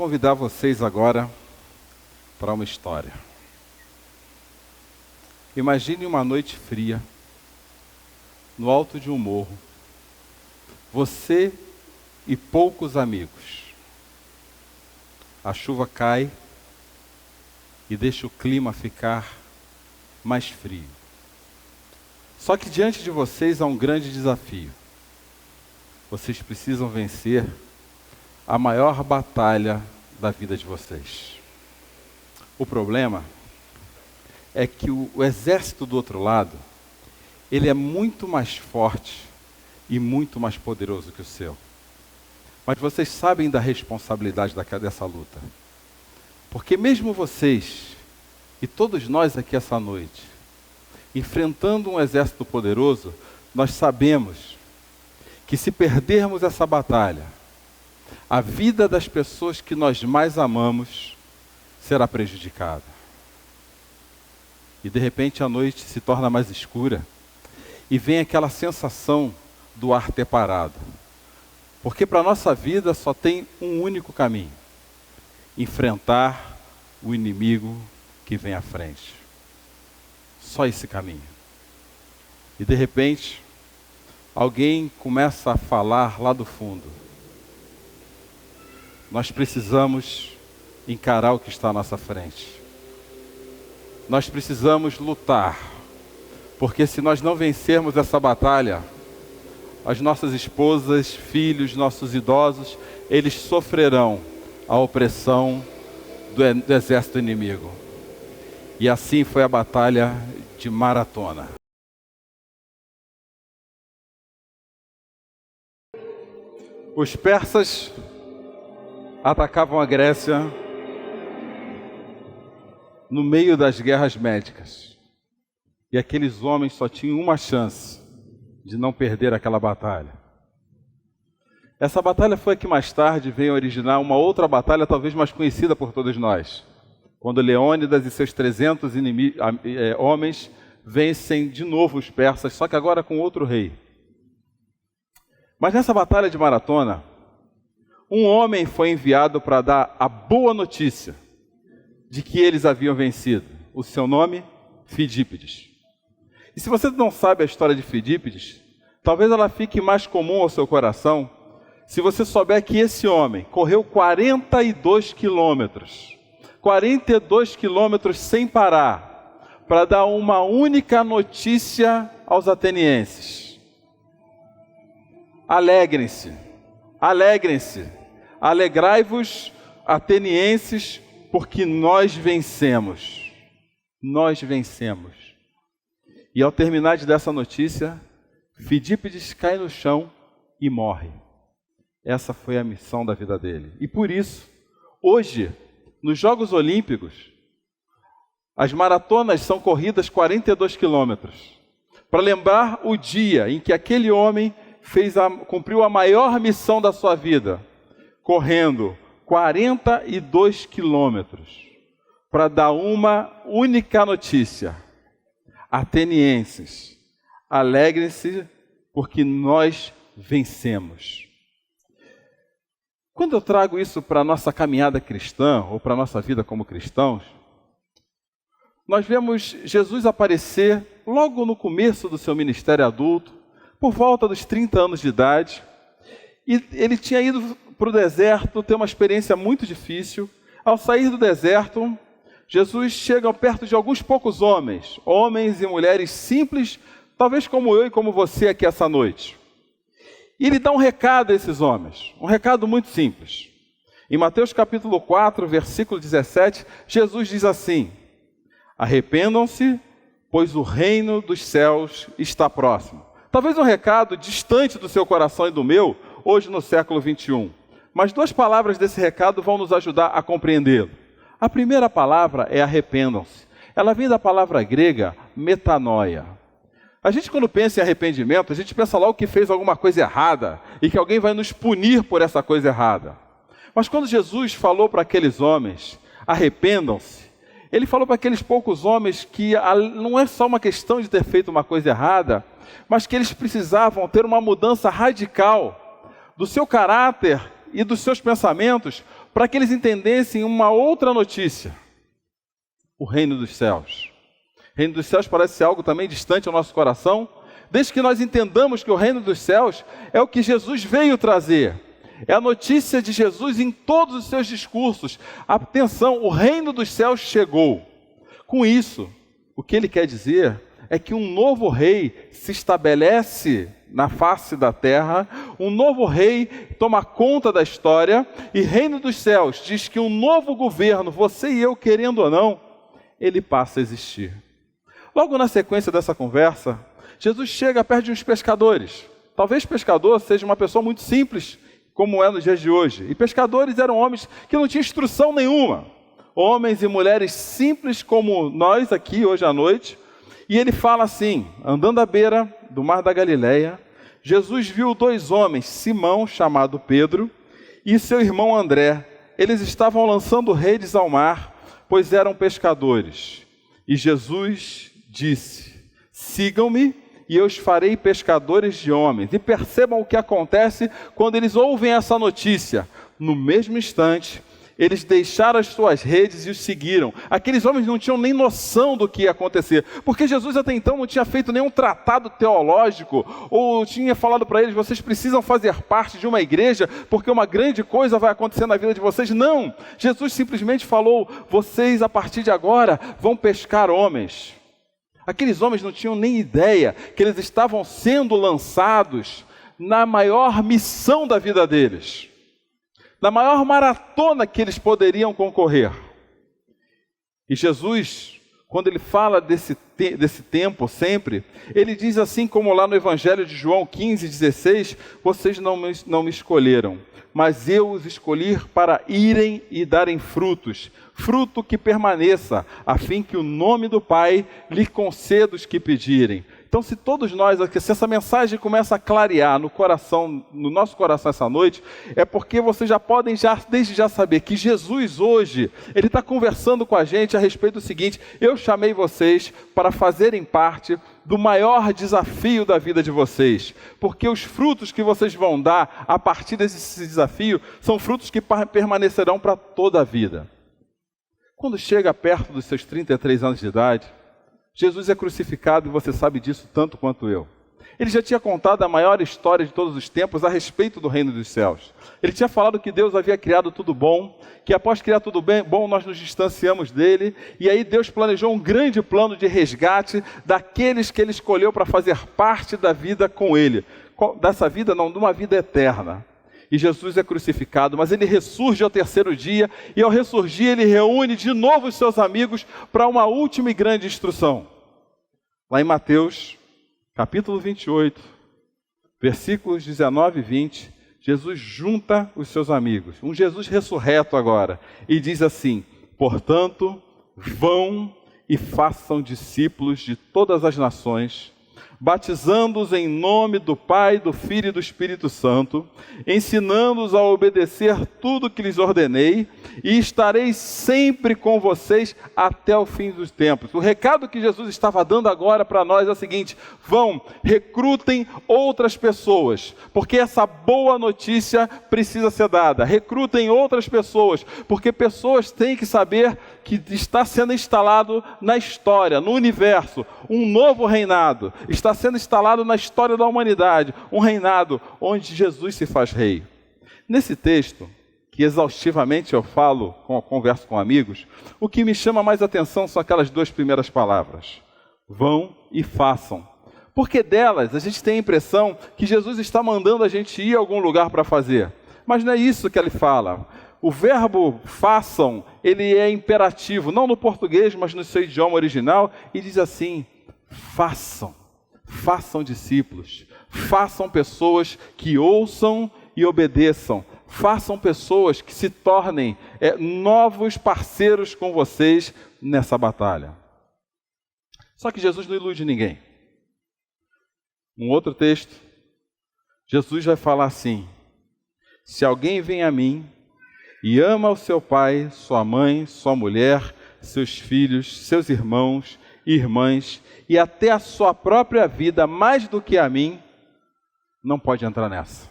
convidar vocês agora para uma história. Imagine uma noite fria, no alto de um morro, você e poucos amigos. A chuva cai e deixa o clima ficar mais frio. Só que diante de vocês há um grande desafio. Vocês precisam vencer a maior batalha da vida de vocês. O problema é que o exército do outro lado, ele é muito mais forte e muito mais poderoso que o seu. Mas vocês sabem da responsabilidade dessa luta. Porque mesmo vocês, e todos nós aqui essa noite, enfrentando um exército poderoso, nós sabemos que se perdermos essa batalha, a vida das pessoas que nós mais amamos será prejudicada. E de repente a noite se torna mais escura e vem aquela sensação do ar ter parado. Porque para a nossa vida só tem um único caminho: enfrentar o inimigo que vem à frente. Só esse caminho. E de repente, alguém começa a falar lá do fundo: nós precisamos encarar o que está à nossa frente. Nós precisamos lutar, porque se nós não vencermos essa batalha, as nossas esposas, filhos, nossos idosos, eles sofrerão a opressão do exército inimigo. E assim foi a batalha de Maratona. Os persas atacavam a Grécia no meio das guerras médicas. E aqueles homens só tinham uma chance de não perder aquela batalha. Essa batalha foi a que mais tarde veio originar uma outra batalha, talvez mais conhecida por todos nós. Quando Leônidas e seus 300 homens vencem de novo os persas, só que agora com outro rei. Mas nessa batalha de Maratona, um homem foi enviado para dar a boa notícia de que eles haviam vencido. O seu nome? Fidípides. E se você não sabe a história de Fidípides, talvez ela fique mais comum ao seu coração se você souber que esse homem correu 42 quilômetros. 42 quilômetros sem parar, para dar uma única notícia aos atenienses. Alegrem-se, alegrem-se, alegrai-vos, atenienses, porque nós vencemos. Nós vencemos. E ao terminar de dar essa notícia, Fidípides cai no chão e morre. Essa foi a missão da vida dele. E por isso, hoje, nos Jogos Olímpicos, as maratonas são corridas 42 quilômetros, para lembrar o dia em que aquele homem cumpriu a maior missão da sua vida, correndo 42 quilômetros, para dar uma única notícia: atenienses, alegrem-se, porque nós vencemos. Quando eu trago isso para a nossa caminhada cristã, ou para a nossa vida como cristãos, nós vemos Jesus aparecer logo no começo do seu ministério adulto, por volta dos 30 anos de idade, e ele tinha ido para o deserto ter uma experiência muito difícil. Ao sair do deserto, Jesus chega perto de alguns poucos homens e mulheres simples, talvez como eu e como você aqui essa noite. E ele dá um recado a esses homens, um recado muito simples. Em Mateus capítulo 4, versículo 17, Jesus diz assim: arrependam-se, pois o reino dos céus está próximo. Talvez um recado distante do seu coração e do meu, hoje no século 21. Mas duas palavras desse recado vão nos ajudar a compreendê-lo. A primeira palavra é arrependam-se. Ela vem da palavra grega metanoia. A gente, quando pensa em arrependimento, a gente pensa logo que fez alguma coisa errada e que alguém vai nos punir por essa coisa errada. Mas quando Jesus falou para aqueles homens, arrependam-se, ele falou para aqueles poucos homens que não é só uma questão de ter feito uma coisa errada, mas que eles precisavam ter uma mudança radical do seu caráter e dos seus pensamentos, para que eles entendessem uma outra notícia: o reino dos céus. O reino dos céus parece ser algo também distante ao nosso coração, desde que nós entendamos que o reino dos céus é o que Jesus veio trazer. É a notícia de Jesus em todos os seus discursos. Atenção, o reino dos céus chegou. Com isso, o que ele quer dizer é que um novo rei se estabelece na face da terra, um novo rei toma conta da história, e reino dos céus diz que um novo governo, você e eu querendo ou não, ele passa a existir. Logo na sequência dessa conversa, Jesus chega perto de uns pescadores. Talvez pescador seja uma pessoa muito simples, como é nos dias de hoje. E pescadores eram homens que não tinham instrução nenhuma. Homens e mulheres simples como nós aqui hoje à noite. E ele fala assim: andando à beira do mar da Galileia, Jesus viu dois homens, Simão, chamado Pedro, e seu irmão André. Eles estavam lançando redes ao mar, pois eram pescadores. E Jesus disse: sigam-me, e eu os farei pescadores de homens. E percebam o que acontece quando eles ouvem essa notícia. No mesmo instante, eles deixaram as suas redes e os seguiram. Aqueles homens não tinham nem noção do que ia acontecer, porque Jesus até então não tinha feito nenhum tratado teológico, ou tinha falado para eles: vocês precisam fazer parte de uma igreja, porque uma grande coisa vai acontecer na vida de vocês. Não, Jesus simplesmente falou: vocês a partir de agora vão pescar homens. Aqueles homens não tinham nem ideia que eles estavam sendo lançados na maior missão da vida deles, na maior maratona que eles poderiam concorrer. E Jesus, quando ele fala desse tempo sempre, ele diz assim como lá no Evangelho de João 15:16, vocês não me escolheram, mas eu os escolhi para irem e darem frutos, fruto que permaneça, a fim que o nome do Pai lhe conceda os que pedirem. Então, se todos nós, se essa mensagem começa a clarear no nosso coração essa noite, é porque vocês já podem desde já saber que Jesus hoje, ele está conversando com a gente a respeito do seguinte: eu chamei vocês para fazerem parte do maior desafio da vida de vocês, porque os frutos que vocês vão dar a partir desse desafio são frutos que permanecerão para toda a vida. Quando chega perto dos seus 33 anos de idade, Jesus é crucificado, e você sabe disso tanto quanto eu. Ele já tinha contado a maior história de todos os tempos a respeito do reino dos céus. Ele tinha falado que Deus havia criado tudo bom, que após criar tudo bom, nós nos distanciamos dele, e aí Deus planejou um grande plano de resgate daqueles que ele escolheu para fazer parte da vida com ele. Dessa vida não, de uma vida eterna. E Jesus é crucificado, mas ele ressurge ao terceiro dia, e ao ressurgir ele reúne de novo os seus amigos para uma última e grande instrução. Lá em Mateus, capítulo 28, versículos 19 e 20, Jesus junta os seus amigos, um Jesus ressurreto agora, e diz assim: portanto, vão e façam discípulos de todas as nações, batizando-os em nome do Pai, do Filho e do Espírito Santo, ensinando-os a obedecer tudo que lhes ordenei, e estarei sempre com vocês até o fim dos tempos. O recado que Jesus estava dando agora para nós é o seguinte: vão, recrutem outras pessoas, porque essa boa notícia precisa ser dada. Recrutem outras pessoas, porque pessoas têm que saber que está sendo instalado na história, no universo, um novo reinado. Está sendo instalado na história da humanidade, um reinado onde Jesus se faz rei. Nesse texto, que exaustivamente eu falo, converso com amigos, o que me chama mais atenção são aquelas duas primeiras palavras: vão e façam. Porque delas a gente tem a impressão que Jesus está mandando a gente ir a algum lugar para fazer. Mas não é isso que ele fala. O verbo façam, ele é imperativo, não no português, mas no seu idioma original, e diz assim: façam. Façam discípulos, façam pessoas que ouçam e obedeçam, façam pessoas que se tornem novos parceiros com vocês nessa batalha. Só que Jesus não ilude ninguém. Um outro texto, Jesus vai falar assim: se alguém vem a mim e ama o seu pai, sua mãe, sua mulher, seus filhos, seus irmãos e irmãs, e até a sua própria vida mais do que a mim, não pode entrar nessa.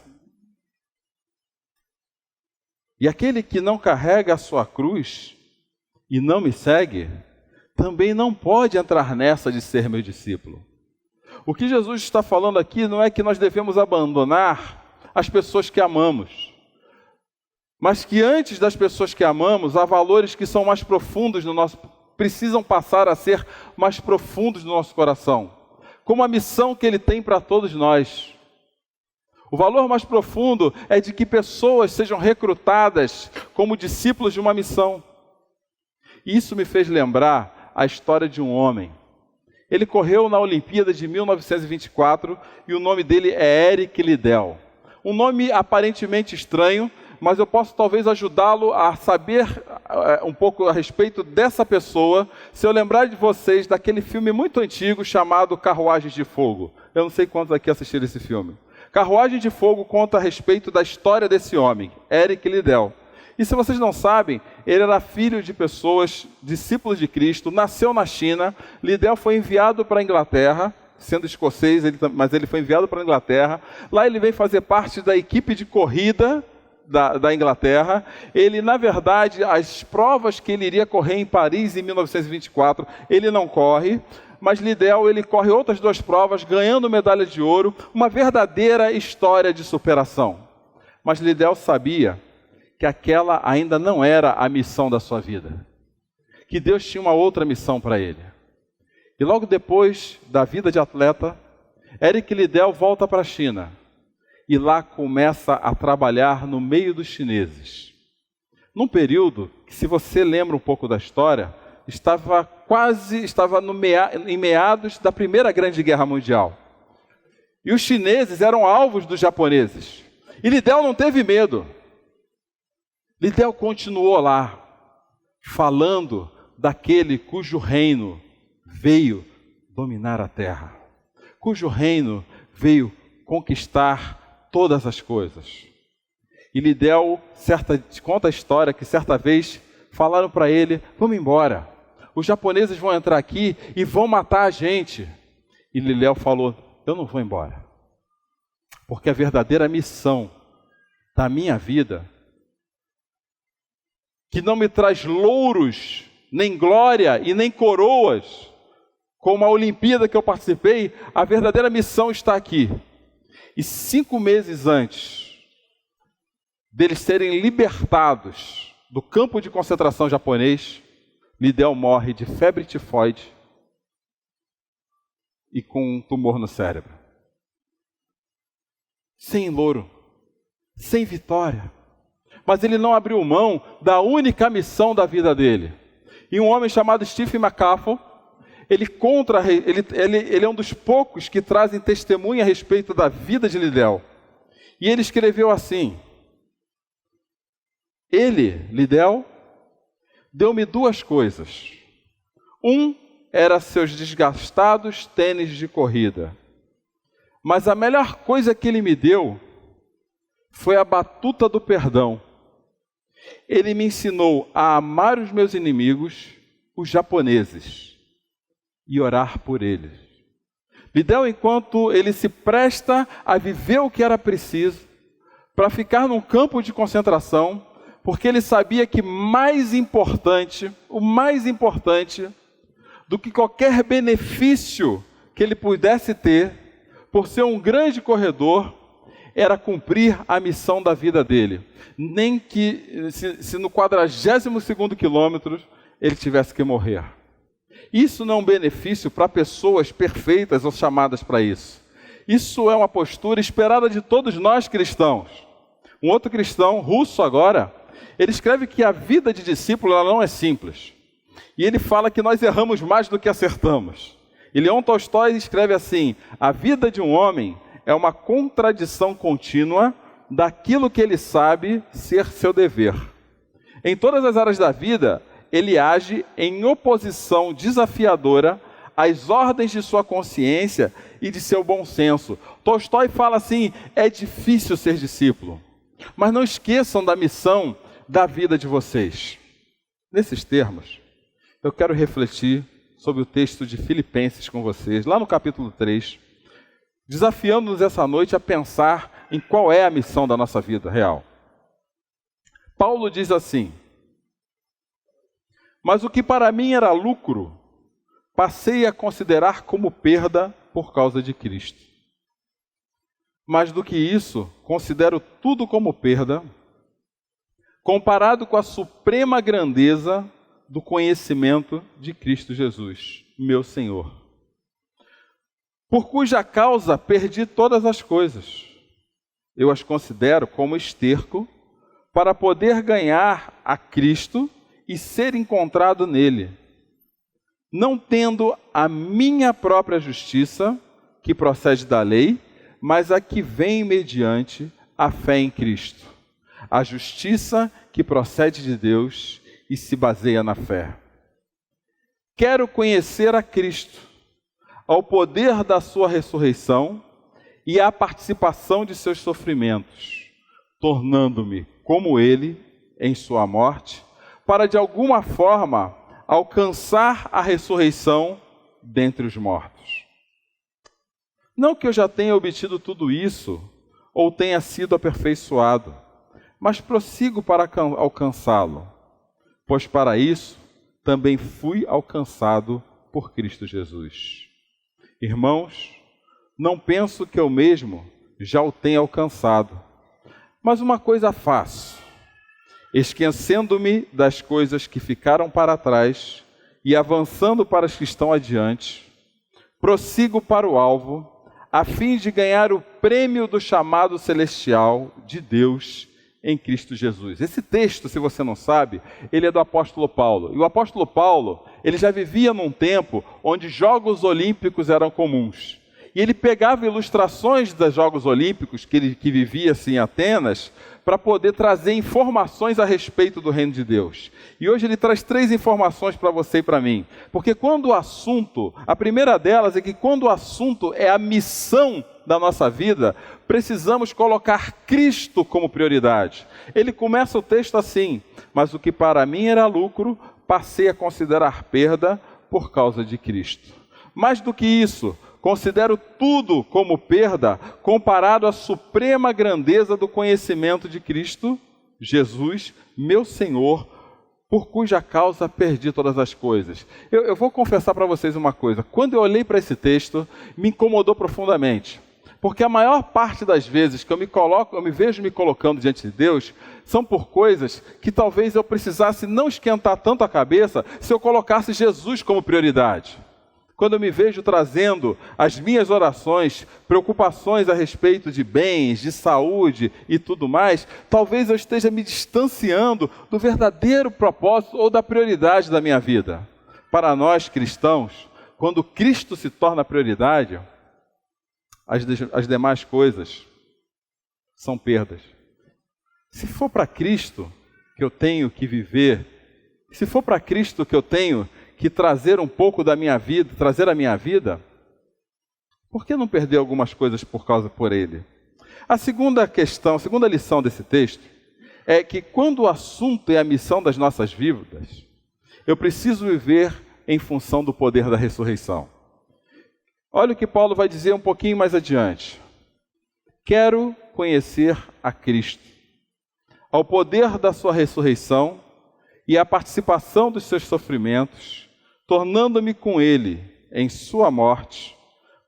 E aquele que não carrega a sua cruz e não me segue, também não pode entrar nessa de ser meu discípulo. O que Jesus está falando aqui não é que nós devemos abandonar as pessoas que amamos, mas que antes das pessoas que amamos, há valores que são mais profundos no nosso, precisam passar a ser mais profundos no nosso coração, como a missão que Ele tem para todos nós. O valor mais profundo é de que pessoas sejam recrutadas como discípulos de uma missão. Isso me fez lembrar a história de um homem. Ele correu na Olimpíada de 1924 e o nome dele é Eric Liddell. Um nome aparentemente estranho, mas eu posso talvez ajudá-lo a saber um pouco a respeito dessa pessoa, se eu lembrar de vocês daquele filme muito antigo chamado Carruagens de Fogo. Eu não sei quantos aqui assistiram esse filme. Carruagem de Fogo conta a respeito da história desse homem, Eric Liddell. E se vocês não sabem, ele era filho de pessoas, discípulos de Cristo, nasceu na China. Liddell foi enviado para a Inglaterra, sendo escocês, mas ele foi enviado para a Inglaterra. Lá ele vem fazer parte da equipe de corrida da Inglaterra. Ele, na verdade, as provas que ele iria correr em Paris em 1924, ele não corre. Mas Liddell, ele corre outras 2 provas, ganhando medalha de ouro, uma verdadeira história de superação. Mas Liddell sabia que aquela ainda não era a missão da sua vida, que Deus tinha uma outra missão para ele. E logo depois da vida de atleta, Eric Liddell volta para a China e lá começa a trabalhar no meio dos chineses. Num período que, se você lembra um pouco da história, estava em meados da Primeira Grande Guerra Mundial. E os chineses eram alvos dos japoneses. E Liddell não teve medo. Liddell continuou lá, falando daquele cujo reino veio dominar a terra, cujo reino veio conquistar todas as coisas. E Liddell conta a história que certa vez falaram para ele: vamos embora, os japoneses vão entrar aqui e vão matar a gente. E Liddell falou: eu não vou embora, porque a verdadeira missão da minha vida, que não me traz louros, nem glória e nem coroas, como a Olimpíada que eu participei, a verdadeira missão está aqui. E 5 meses antes deles serem libertados do campo de concentração japonês, Liddell morre de febre tifoide e com um tumor no cérebro. Sem louro, sem vitória. Mas ele não abriu mão da única missão da vida dele. E um homem chamado Stephen McAfee, ele é um dos poucos que trazem testemunha a respeito da vida de Liddell. E ele escreveu assim: Liddell, deu-me 2 coisas. Era seus desgastados tênis de corrida. Mas a melhor coisa que ele me deu foi a batuta do perdão. Ele me ensinou a amar os meus inimigos, os japoneses, e orar por eles. Liddell, enquanto ele se presta a viver o que era preciso, para ficar num campo de concentração, porque ele sabia que o mais importante do que qualquer benefício que ele pudesse ter, por ser um grande corredor, era cumprir a missão da vida dele. Nem que, se no 42º quilômetro, ele tivesse que morrer. Isso não é um benefício para pessoas perfeitas ou chamadas para isso. Isso é uma postura esperada de todos nós cristãos. Um outro cristão, russo agora, ele escreve que a vida de discípulo ela não é simples. E ele fala que nós erramos mais do que acertamos. E Leon Tolstói escreve assim: a vida de um homem é uma contradição contínua daquilo que ele sabe ser seu dever. Em todas as áreas da vida, ele age em oposição desafiadora às ordens de sua consciência e de seu bom senso. Tolstói fala assim: é difícil ser discípulo, mas não esqueçam da missão da vida de vocês. Nesses termos, eu quero refletir sobre o texto de Filipenses com vocês, lá no capítulo 3, desafiando-nos essa noite a pensar em qual é a missão da nossa vida real. Paulo diz assim: mas o que para mim era lucro, passei a considerar como perda por causa de Cristo. Mais do que isso, considero tudo como perda, comparado com a suprema grandeza do conhecimento de Cristo Jesus, meu Senhor, por cuja causa perdi todas as coisas. Eu as considero como esterco para poder ganhar a Cristo e ser encontrado nele, não tendo a minha própria justiça, que procede da lei, mas a que vem mediante a fé em Cristo, a justiça que procede de Deus e se baseia na fé. Quero conhecer a Cristo, ao poder da sua ressurreição e à participação de seus sofrimentos, tornando-me como ele em sua morte, para de alguma forma alcançar a ressurreição dentre os mortos. Não que eu já tenha obtido tudo isso, ou tenha sido aperfeiçoado, mas prossigo para alcançá-lo, pois para isso também fui alcançado por Cristo Jesus. Irmãos, não penso que eu mesmo já o tenha alcançado, mas uma coisa faço, esquecendo-me das coisas que ficaram para trás e avançando para as que estão adiante, prossigo para o alvo, a fim de ganhar o prêmio do chamado celestial de Deus em Cristo Jesus. Esse texto, se você não sabe, ele é do apóstolo Paulo. E o apóstolo Paulo, ele já vivia num tempo onde Jogos Olímpicos eram comuns. E ele pegava ilustrações dos Jogos Olímpicos, que vivia assim em Atenas, para poder trazer informações a respeito do reino de Deus. E hoje ele traz 3 informações para você e para mim. Porque quando o assunto, a primeira delas é que quando o assunto é a missão da nossa vida, precisamos colocar Cristo como prioridade. Ele começa o texto assim: mas o que para mim era lucro, passei a considerar perda por causa de Cristo. Mais do que isso, considero tudo como perda comparado à suprema grandeza do conhecimento de Cristo Jesus, meu Senhor, por cuja causa perdi todas as coisas. Eu vou confessar para vocês uma coisa. Quando eu olhei para esse texto, me incomodou profundamente. Porque a maior parte das vezes que eu me vejo me colocando diante de Deus, são por coisas que talvez eu precisasse não esquentar tanto a cabeça se eu colocasse Jesus como prioridade. Quando eu me vejo trazendo as minhas orações, preocupações a respeito de bens, de saúde e tudo mais, talvez eu esteja me distanciando do verdadeiro propósito ou da prioridade da minha vida. Para nós cristãos, quando Cristo se torna prioridade, as demais coisas são perdas. Se for para Cristo que eu tenho que viver, se for para Cristo que eu tenho que trazer um pouco da minha vida, trazer a minha vida, por que não perder algumas coisas por Ele? A segunda questão, a segunda lição desse texto é que quando o assunto é a missão das nossas vidas, eu preciso viver em função do poder da ressurreição. Olha o que Paulo vai dizer um pouquinho mais adiante. Quero conhecer a Cristo, ao poder da sua ressurreição e a participação dos seus sofrimentos, tornando-me com ele em sua morte,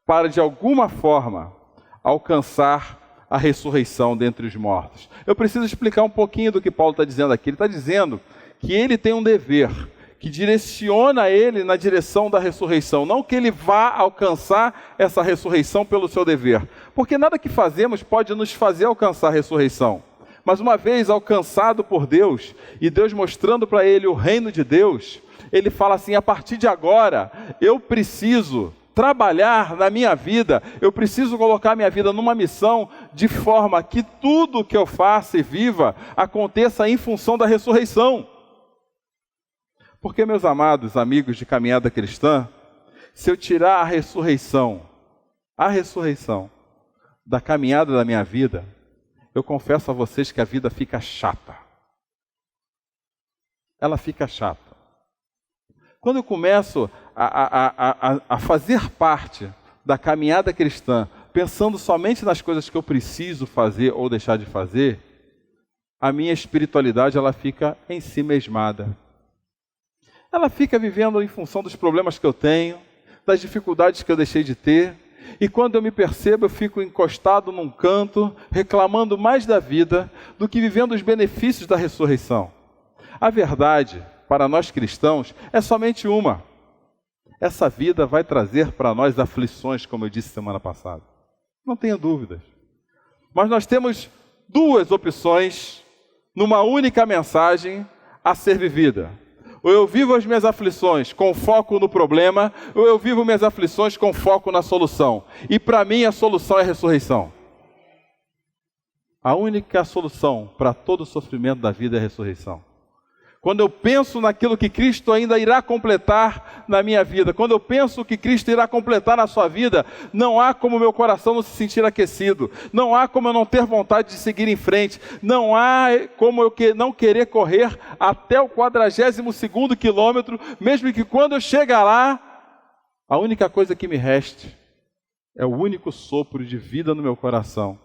para de alguma forma alcançar a ressurreição dentre os mortos. Eu preciso explicar um pouquinho do que Paulo está dizendo aqui. Ele está dizendo que ele tem um dever que direciona ele na direção da ressurreição, não que ele vá alcançar essa ressurreição pelo seu dever, porque nada que fazemos pode nos fazer alcançar a ressurreição. Mas uma vez alcançado por Deus, e Deus mostrando para ele o reino de Deus, ele fala assim: a partir de agora, eu preciso trabalhar na minha vida, eu preciso colocar minha vida numa missão, de forma que tudo que eu faça e viva, aconteça em função da ressurreição. Porque, meus amados amigos de caminhada cristã, se eu tirar a ressurreição da caminhada da minha vida, eu confesso a vocês que a vida fica chata. Ela fica chata. Quando eu começo a fazer parte da caminhada cristã, pensando somente nas coisas que eu preciso fazer ou deixar de fazer, a minha espiritualidade ela fica em si mesmada. Ela fica vivendo em função dos problemas que eu tenho, das dificuldades que eu deixei de ter, e quando eu me percebo, eu fico encostado num canto, reclamando mais da vida do que vivendo os benefícios da ressurreição. A verdade, para nós cristãos, é somente uma. Essa vida vai trazer para nós aflições, como eu disse semana passada. Não tenha dúvidas. Mas nós temos duas opções numa única mensagem a ser vivida. Ou eu vivo as minhas aflições com foco no problema, ou eu vivo minhas aflições com foco na solução. E para mim a solução é a ressurreição. A única solução para todo o sofrimento da vida é a ressurreição. Quando eu penso naquilo que Cristo ainda irá completar na minha vida, quando eu penso que Cristo irá completar na sua vida, não há como meu coração não se sentir aquecido, não há como eu não ter vontade de seguir em frente, não há como eu não querer correr até o 42º quilômetro, mesmo que quando eu chegar lá, a única coisa que me reste é o único sopro de vida no meu coração.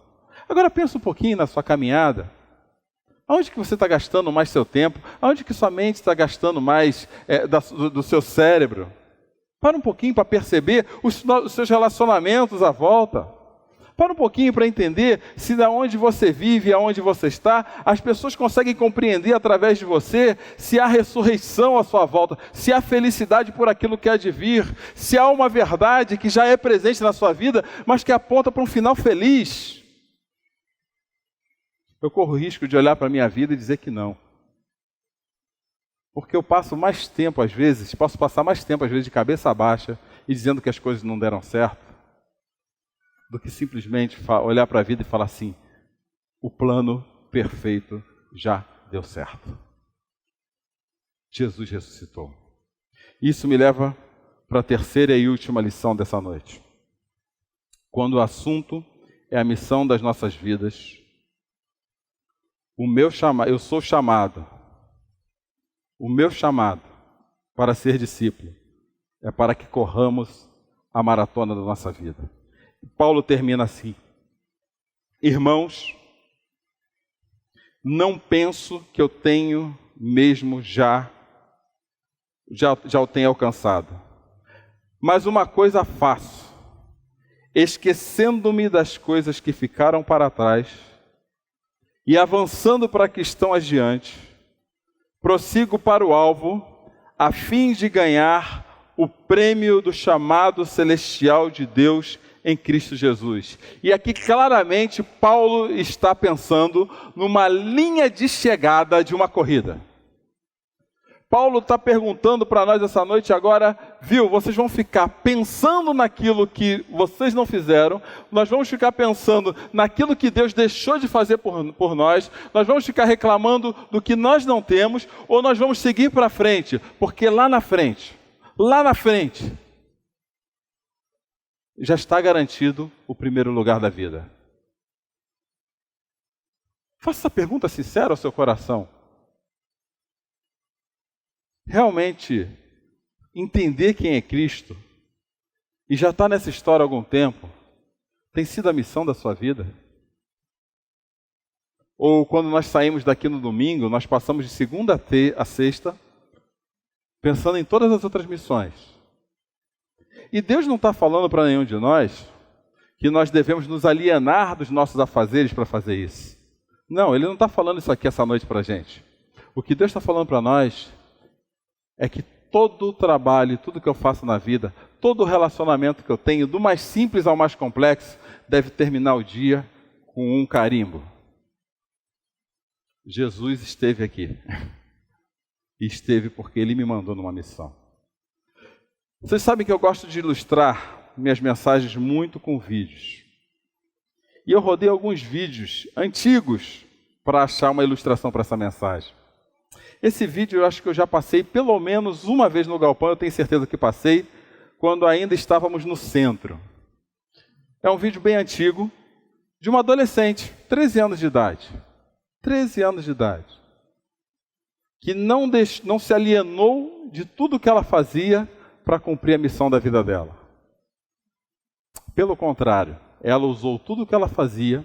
Agora pensa um pouquinho na sua caminhada. Aonde que você está gastando mais seu tempo? Aonde que sua mente está gastando mais do seu cérebro? Para um pouquinho para perceber os seus relacionamentos à volta. Para um pouquinho para entender se da onde você vive e aonde você está, as pessoas conseguem compreender através de você se há ressurreição à sua volta, se há felicidade por aquilo que há de vir, se há uma verdade que já é presente na sua vida, mas que aponta para um final feliz. Eu corro o risco de olhar para a minha vida e dizer que não. Porque eu passo mais tempo, às vezes, posso passar mais tempo, às vezes, de cabeça baixa e dizendo que as coisas não deram certo, do que simplesmente olhar para a vida e falar assim, o plano perfeito já deu certo. Jesus ressuscitou. Isso me leva para a terceira e última lição dessa noite. Quando o assunto é a missão das nossas vidas, eu sou chamado, o meu chamado para ser discípulo é para que corramos a maratona da nossa vida. Paulo termina assim: irmãos, não penso que eu tenho mesmo já o tenho alcançado, mas uma coisa faço, esquecendo-me das coisas que ficaram para trás, e avançando para que estão adiante, prossigo para o alvo, a fim de ganhar o prêmio do chamado celestial de Deus em Cristo Jesus. E aqui claramente Paulo está pensando numa linha de chegada de uma corrida. Paulo está perguntando para nós essa noite agora, vocês vão ficar pensando naquilo que vocês não fizeram, nós vamos ficar pensando naquilo que Deus deixou de fazer por nós, nós vamos ficar reclamando do que nós não temos, ou nós vamos seguir para frente, porque lá na frente, já está garantido o primeiro lugar da vida. Faça essa pergunta sincera ao seu coração. Realmente entender quem é Cristo e já está nessa história há algum tempo, tem sido a missão da sua vida? Ou quando nós saímos daqui no domingo, nós passamos de segunda a sexta pensando em todas as outras missões. E Deus não está falando para nenhum de nós que nós devemos nos alienar dos nossos afazeres para fazer isso. Não, Ele não está falando isso aqui essa noite para a gente. O que Deus está falando para nós é que todo o trabalho, tudo que eu faço na vida, todo o relacionamento que eu tenho, do mais simples ao mais complexo, deve terminar o dia com um carimbo. Jesus esteve aqui. E esteve porque Ele me mandou numa missão. Vocês sabem que eu gosto de ilustrar minhas mensagens muito com vídeos. E eu rodei alguns vídeos antigos para achar uma ilustração para essa mensagem. Esse vídeo eu acho que eu já passei pelo menos uma vez no galpão, eu tenho certeza que passei, quando ainda estávamos no centro. É um vídeo bem antigo, de uma adolescente, 13 anos de idade. 13 anos de idade. Que não se alienou de tudo que ela fazia para cumprir a missão da vida dela. Pelo contrário, ela usou tudo o que ela fazia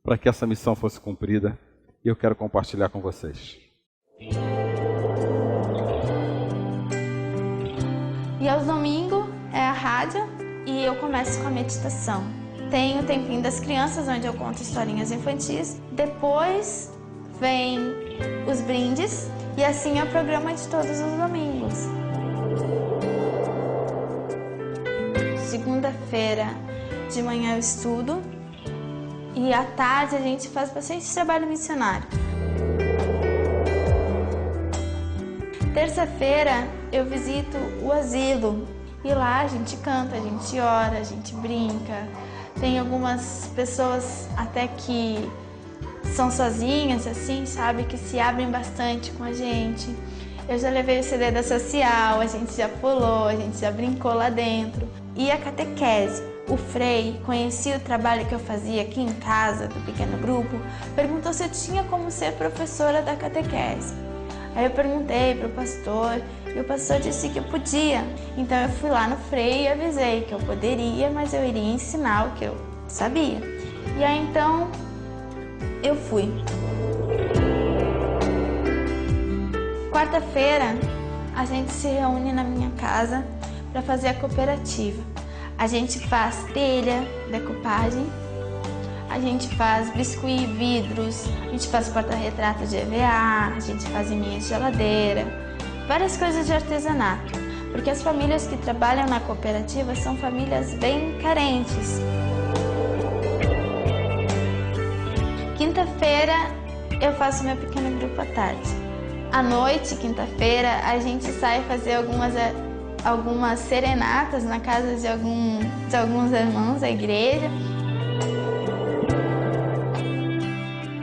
para que essa missão fosse cumprida e eu quero compartilhar com vocês. E aos domingos é a rádio e eu começo com a meditação. Tem o tempinho das crianças, onde eu conto historinhas infantis. Depois vem os brindes e assim é o programa de todos os domingos. Segunda-feira de manhã eu estudo e à tarde a gente faz bastante trabalho missionário. Terça-feira eu visito o asilo e lá a gente canta, a gente ora, a gente brinca. Tem algumas pessoas até que são sozinhas, assim, sabe, que se abrem bastante com a gente. Eu já levei o CD da social, a gente já pulou, a gente já brincou lá dentro. E a catequese. O Frei conhecia o trabalho que eu fazia aqui em casa, do pequeno grupo, perguntou se eu tinha como ser professora da catequese. Aí eu perguntei para o pastor e o pastor disse que eu podia. Então eu fui lá no Frei e avisei que eu poderia, mas eu iria ensinar o que eu sabia. E aí então eu fui. Quarta-feira a gente se reúne na minha casa para fazer a cooperativa. A gente faz telha, decupagem, a gente faz biscuit, vidros, a gente faz porta-retrato de EVA, a gente faz imãs de geladeira, várias coisas de artesanato, porque as famílias que trabalham na cooperativa são famílias bem carentes. Quinta-feira eu faço meu pequeno grupo à tarde. À noite, quinta-feira, a gente sai fazer algumas serenatas na casa de alguns irmãos da igreja.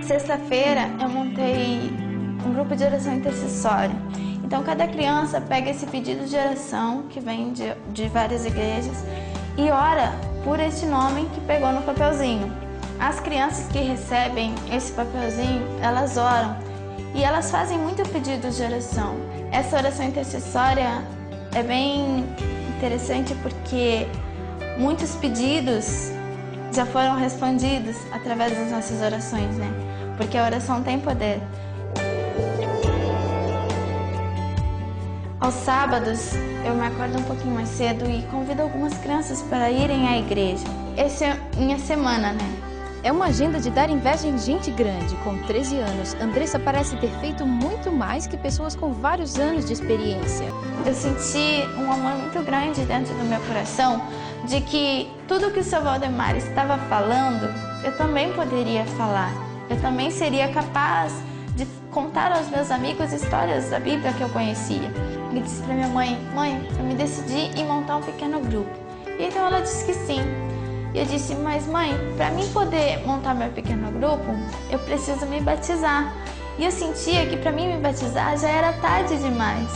Sexta-feira eu montei um grupo de oração intercessória. Então cada criança pega esse pedido de oração que vem de várias igrejas e ora por este nome que pegou no papelzinho. As crianças que recebem esse papelzinho, elas oram e elas fazem muito pedido de oração. Essa oração intercessória é bem interessante porque muitos pedidos já foram respondidos através das nossas orações, né? Porque a oração tem poder. Aos sábados, eu me acordo um pouquinho mais cedo e convido algumas crianças para irem à igreja. Essa é minha semana, né? É uma agenda de dar inveja em gente grande. Com 13 anos, Andressa parece ter feito muito mais que pessoas com vários anos de experiência. Eu senti um amor muito grande dentro do meu coração de que tudo que o seu Valdemar estava falando, eu também poderia falar. Eu também seria capaz de contar aos meus amigos histórias da Bíblia que eu conhecia. Eu disse para minha mãe, eu me decidi em montar um pequeno grupo. E então ela disse que sim. E eu disse, mas mãe, para mim poder montar meu pequeno grupo, eu preciso me batizar. E eu sentia que para mim me batizar já era tarde demais.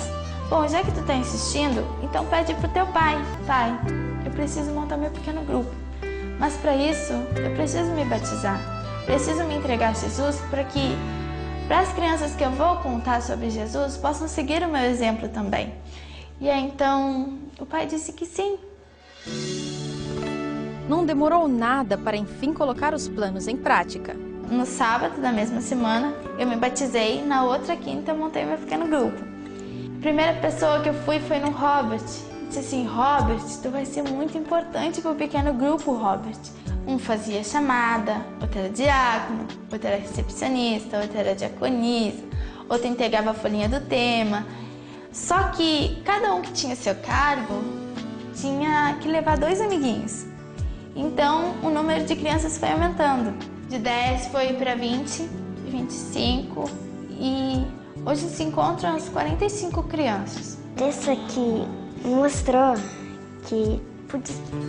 Bom, já que tu tá insistindo, então pede pro teu pai. Pai, eu preciso montar meu pequeno grupo. Mas para isso, eu preciso me batizar. Preciso me entregar a Jesus para as crianças que eu vou contar sobre Jesus possam seguir o meu exemplo também. E aí então o pai disse que sim. Não demorou nada para enfim colocar os planos em prática. No sábado da mesma semana eu me batizei, na outra quinta eu montei meu pequeno grupo. A primeira pessoa que eu fui foi no Robert. Eu disse assim, Robert, tu vai ser muito importante para o pequeno grupo, Robert. Um fazia chamada, outro era diácono, outro era recepcionista, outro era diaconisa, outro entregava a folhinha do tema. Só que cada um que tinha seu cargo tinha que levar 2 amiguinhos. Então o número de crianças foi aumentando. De 10 foi para 20, 25 e hoje se encontram as 45 crianças. Isso aqui mostrou que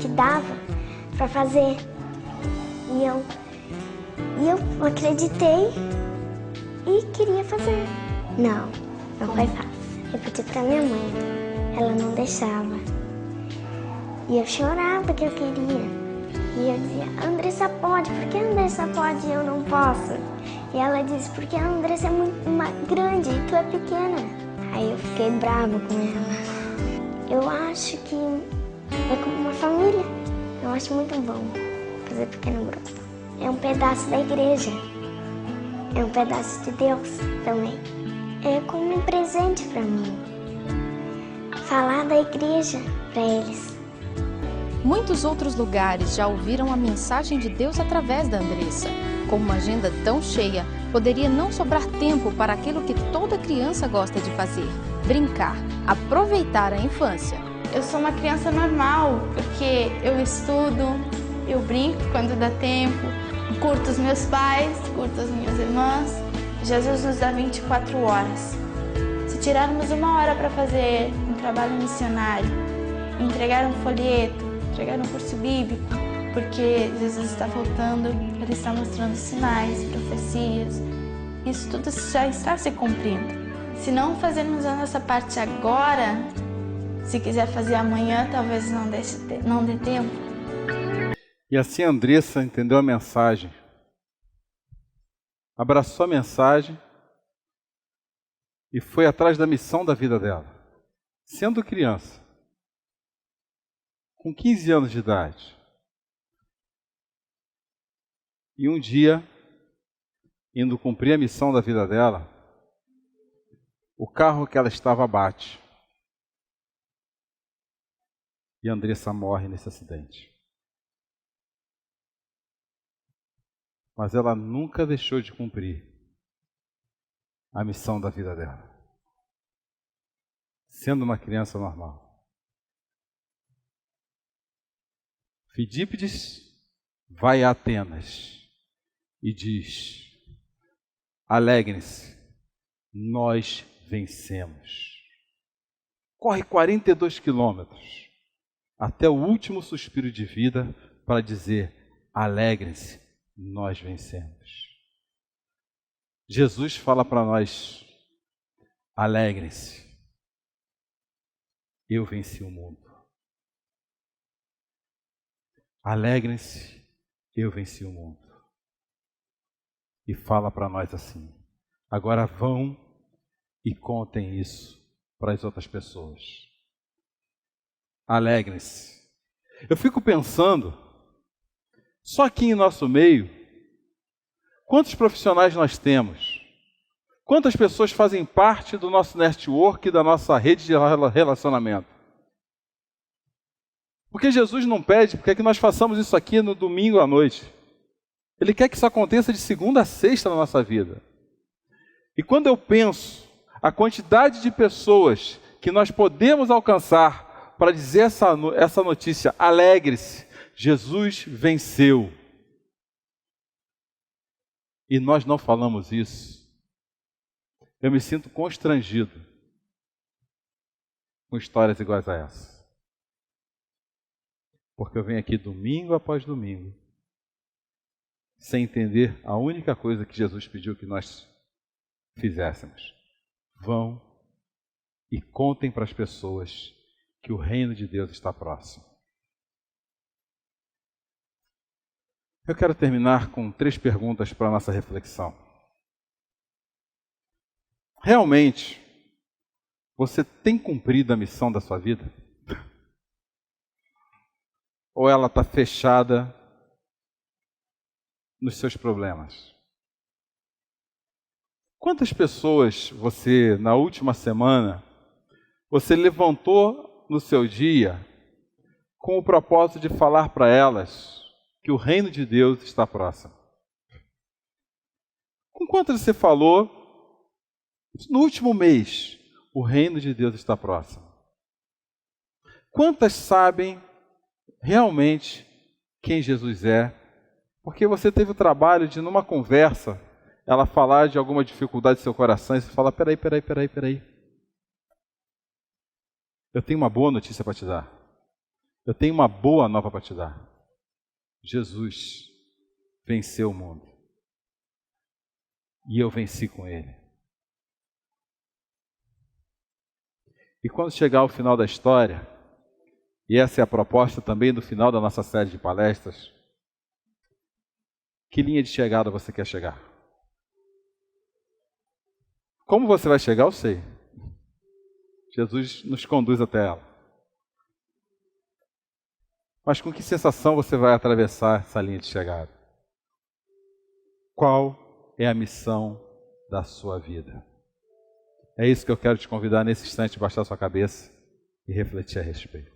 dava para fazer. E eu acreditei e queria fazer. Não foi fácil. Eu pedi pra minha mãe, ela não deixava. E eu chorava que eu queria. E eu dizia, Andressa pode, por que a Andressa pode e eu não posso? E ela disse, porque a Andressa é muito grande e tu é pequena. Aí eu fiquei brava com ela. Eu acho que é como uma família. Eu acho muito bom fazer pequeno grupo. É um pedaço da igreja. é um pedaço de Deus também. É como um presente para mim. Falar da igreja para eles. Muitos outros lugares já ouviram a mensagem de Deus através da Andressa. Com uma agenda tão cheia, poderia não sobrar tempo para aquilo que toda criança gosta de fazer: brincar, aproveitar a infância. Eu sou uma criança normal, porque eu estudo, eu brinco quando dá tempo, curto os meus pais, curto as minhas irmãs. Jesus nos dá 24 horas. Se tirarmos 1 hora para fazer um trabalho missionário, entregar um folheto, entregar um curso bíblico, porque Jesus está voltando, Ele está mostrando sinais, profecias, isso tudo já está se cumprindo. Se não fazermos a nossa parte agora, se quiser fazer amanhã, talvez não dê tempo. E assim a Andressa entendeu a mensagem, abraçou a mensagem e foi atrás da missão da vida dela, sendo criança, com 15 anos de idade. E um dia, indo cumprir a missão da vida dela, o carro que ela estava bate. E a Andressa morre nesse acidente. Mas ela nunca deixou de cumprir a missão da vida dela, sendo uma criança normal. Fidípides vai a Atenas e diz: alegrem-se, nós vencemos. Corre 42 quilômetros até o último suspiro de vida para dizer: alegrem-se, nós vencemos. Jesus fala para nós: alegrem-se, eu venci o mundo. Alegrem-se, eu venci o mundo. E fala para nós assim: agora vão e contem isso para as outras pessoas. Alegrem-se. Eu fico pensando, só aqui em nosso meio, quantos profissionais nós temos? Quantas pessoas fazem parte do nosso network e da nossa rede de relacionamento? Porque Jesus não pede porque que nós façamos isso aqui no domingo à noite. Ele quer que isso aconteça de segunda a sexta na nossa vida. E quando eu penso a quantidade de pessoas que nós podemos alcançar para dizer essa notícia: alegre-se, Jesus venceu. E nós não falamos isso. Eu me sinto constrangido com histórias iguais a essa. Porque eu venho aqui domingo após domingo, sem entender a única coisa que Jesus pediu que nós fizéssemos. Vão e contem para as pessoas que o reino de Deus está próximo. Eu quero terminar com 3 perguntas para a nossa reflexão. Realmente, você tem cumprido a missão da sua vida? Ou ela está fechada nos seus problemas? Quantas pessoas você, na última semana, você levantou no seu dia com o propósito de falar para elas que o reino de Deus está próximo? Com quantas você falou no último mês, o reino de Deus está próximo? Quantas sabem realmente quem Jesus é? Porque você teve o trabalho de, numa conversa, ela falar de alguma dificuldade do seu coração e você fala: peraí. Eu tenho uma boa notícia para te dar. Eu tenho uma boa nova para te dar. Jesus venceu o mundo. E eu venci com Ele. E quando chegar ao final da história, e essa é a proposta também do final da nossa série de palestras, que linha de chegada você quer chegar? Como você vai chegar, eu sei. Jesus nos conduz até ela. Mas com que sensação você vai atravessar essa linha de chegada? Qual é a missão da sua vida? É isso que eu quero te convidar nesse instante, baixar sua cabeça e refletir a respeito.